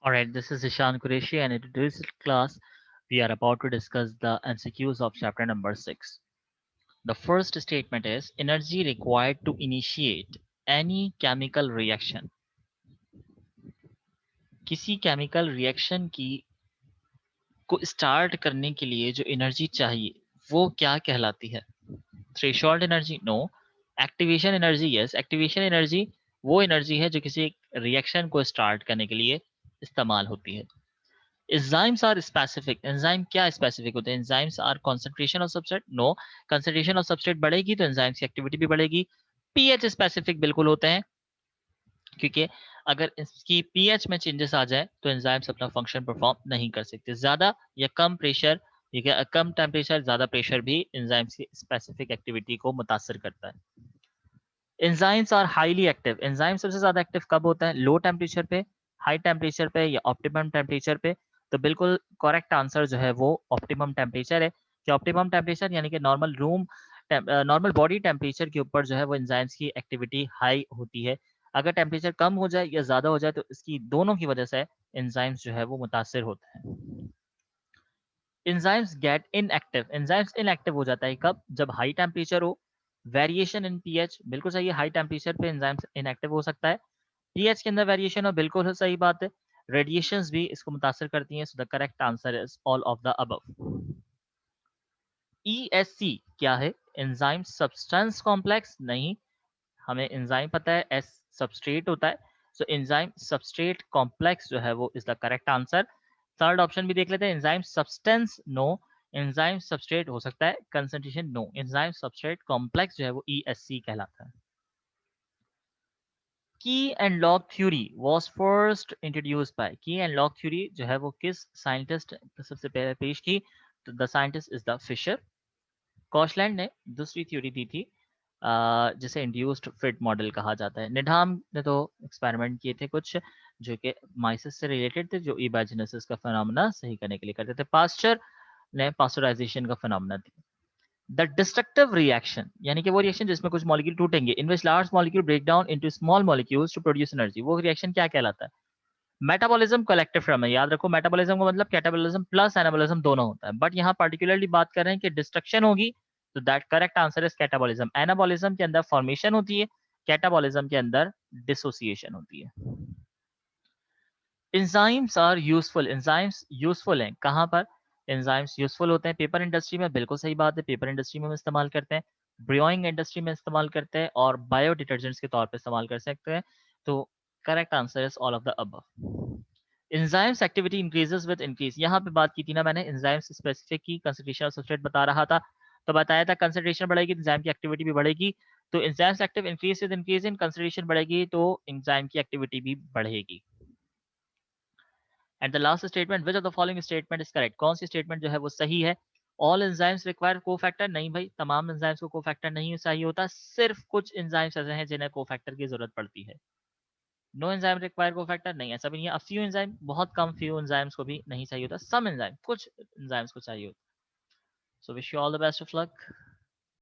Alright, this is Ishan Qureshi, and in today's class, we are about to discuss the MCQs of chapter number 6. The first statement is energy required to initiate any chemical reaction. किसी chemical reaction की को start करने के लिए जो energy चाहिए वो क्या कहलाती है? Threshold energy? No. Activation energy? Yes. Activation energy वो एनर्जी है जो किसी रिएक्शन को स्टार्ट करने के लिए इस्तेमाल होती है. Enzymes are specific. एंजाइम क्या स्पेसिफिक होते हैं? Enzymes are concentration of substrate? No. Concentration of substrate बढ़ेगी तो एंजाइम्स की एक्टिविटी भी बढ़ेगी. पीएच स्पेसिफिक बिल्कुल होते हैं, क्योंकि अगर इसकी पीएच में चेंजेस आ जाए तो एंजाइम्स अपना फंक्शन परफॉर्म नहीं कर सकते. ज्यादा या कम प्रेशर, ठीक है, कम टेम्परेचर, ज्यादा प्रेशर भी एंजाइम्स की स्पेसिफिक एक्टिविटी को मुतासर करता है. Enzymes are highly active. Enzyme सबसे ज्यादा एक्टिव कब होता है? लो टेम्परेचर पे, हाई टेम्परेचर पे या ऑप्टिमम टेम्परेचर पे. तो बिल्कुल करेक्ट आंसर जो है वो ऑप्टिमम टेम्परेचर है. कि ऑप्टिमम टेम्परेचर यानी कि नॉर्मल बॉडी टेम्परेचर के ऊपर जो है वो एंजाइम्स की एक्टिविटी हाई होती है. अगर टेम्परेचर कम हो जाए या ज्यादा हो जाए तो इसकी दोनों की वजह से एंजाइम्स जो है वो मुतासर होते हैं. Enzymes get inactive. Enzymes inactive हो जाता है कब? जब हाई टेम्परेचर हो. वेरिएशन इन पीएच, बिल्कुल सही है, हाई टेम्परेचर पे एंजाइम्स इनएक्टिव हो सकता है. पीएच के अंदर वेरिएशन हो, बिल्कुल सही बात है. रेडिएशंस भी इसको मुतासर करती हैं. So the correct answer is all of the above. ESC क्या है? Enzyme substance complex? नहीं, हमें एंजाइम पता है, एस सबस्ट्रेट होता है. सो एंजाइम सबस्ट्रेट कॉम्प्लेक्स जो है वो is the correct answer. Third option भी देख लेते हैं. Enzyme substance? No. Enzyme substrate हो सकता है. Concentration? No. Enzyme substrate complex जो है वो ईएससी कहलाता है. Key and lock theory was first introduced by. Key and lock theory जो है वो किस साइंटिस्ट सबसे पहले पेश की? तो the scientist is the Fischer. Koshland ने दूसरी थ्योरी दी थी, जिसे इंड्यूस्ड फिट मॉडल कहा जाता है. निधाम ने तो एक्सपेरिमेंट किए थे कुछ जो कि माइसिस से रिलेटेड थे, जो इबैजिनेसिस का फिनोमेना सही करने के लिए करते थे. पास्चर ने पास्चराइजेशन का फिनोमेना दिया. द डिस्ट्रक्टिव रिएक्शन यानी कि वो रिएक्शन जिसमें कुछ मॉलिक्यूल टूटेंगे, in which large molecule break down into small molecules to produce energy, वो रिएक्शन क्या कहलाता है? मेटाबॉलिज्म कलेक्टिव फ्रॉम है. याद रखो, मेटाबॉलिज्म का मतलब कैटाबॉलिज्म प्लस एनाबॉलिज्म दोनों होता है, बट यहाँ पर्टिकुलरली बात कर रहे हैं कि डिस्ट्रक्शन होगी. तो that correct answer is catabolism. Anabolism के अंदर फॉर्मेशन होती है, कैटाबॉलिज्म के अंदर डिसोसिएशन होती है. Enzymes are useful. Enzymes useful हैं कहाँ पर? एंजाइम्स यूजफुल होते हैं पेपर इंडस्ट्री में, बिल्कुल सही बात है, पेपर इंडस्ट्री में हम इस्तेमाल करते हैं, ब्रूइंग इंडस्ट्री में इस्तेमाल करते हैं, और बायो डिटर्जेंट्स के तौर पर इस्तेमाल कर सकते हैं. तो correct answer is all of the above. Enzymes activity increases with increase. यहाँ पे बात की थी ना मैंने, एंजाइम्स स्पेसिफिक की कंसंट्रेशन ऑफ सबस्ट्रेट बता रहा था, तो बताया था कंसंट्रेशन बढ़ेगी तो एंजाइम की एक्टिविटी भी बढ़ेगी. तो enzymes active increase with increase in concentration बढ़ेगी तो एंजाइम की एक्टिविटी भी बढ़ेगी. And the last statement, which of the following statement is correct? कौन सी स्टेटमेंट जो है वो सही है? All enzymes require cofactor? नहीं भाई, तमाम एंजाइम्स को कोफैक्टर नहीं चाहिए होता, सिर्फ कुछ एंजाइम्स ऐसे हैं जिन्हें कोफैक्टर की जरूरत पड़ती है. No enzyme require cofactor? नहीं, ऐसा भी नहीं है. अ फ्यू एंजाइम, बहुत कम फ्यू एंजाइम्स को भी नहीं चाहिए होता, सम एंजाइम, कुछ एंजाइम्स को चाहिए होता. So wish you all the best of luck.